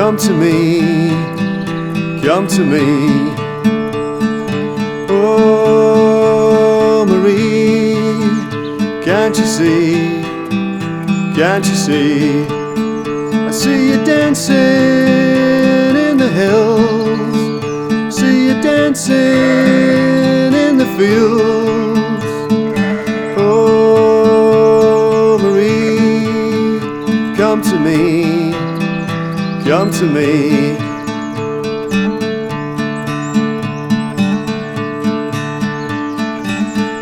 come to me, come to me. Oh, Marie, can't you see, can't you see? I see you dancing in the hills, see you dancing in the fields. Oh, Marie, come to me, come to me.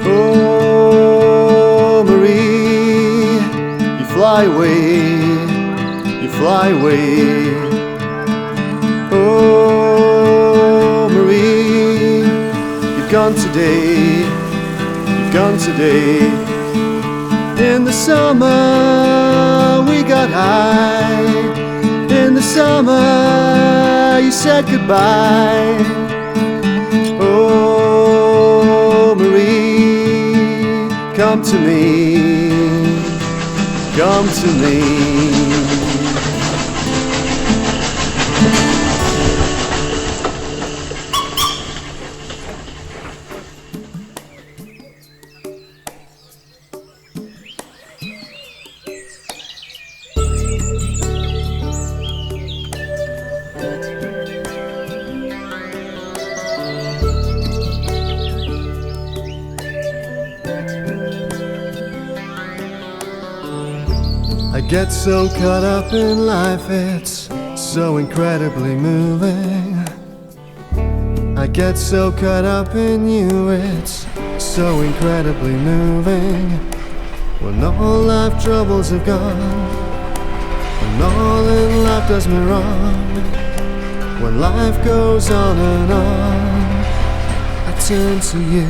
Oh, Marie, you fly away, you fly away. Oh, Marie, you're gone today, you're gone today. In the summer we got high, in the summer you said goodbye. Oh, Marie, come to me, come to me. I get so caught up in life, it's so incredibly moving. I get so caught up in you, it's so incredibly moving. When all life troubles have gone, when all in life does me wrong, when life goes on and on, I turn to you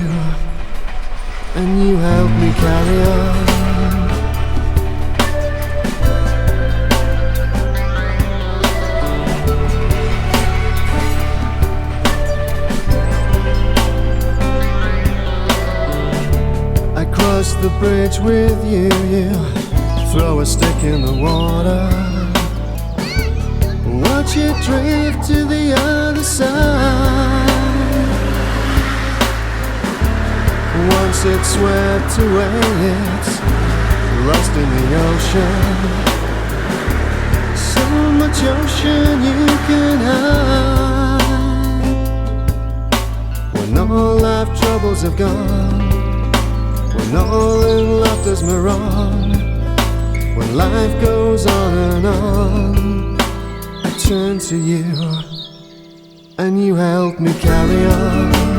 and you help me carry on. Cross the bridge with you, you throw a stick in the water, watch it drift to the other side. Once it's swept away, it's lost in the ocean. So much ocean you can hide. When all life troubles have gone, when all in life does me wrong, when life goes on and on, I turn to you and you help me carry on.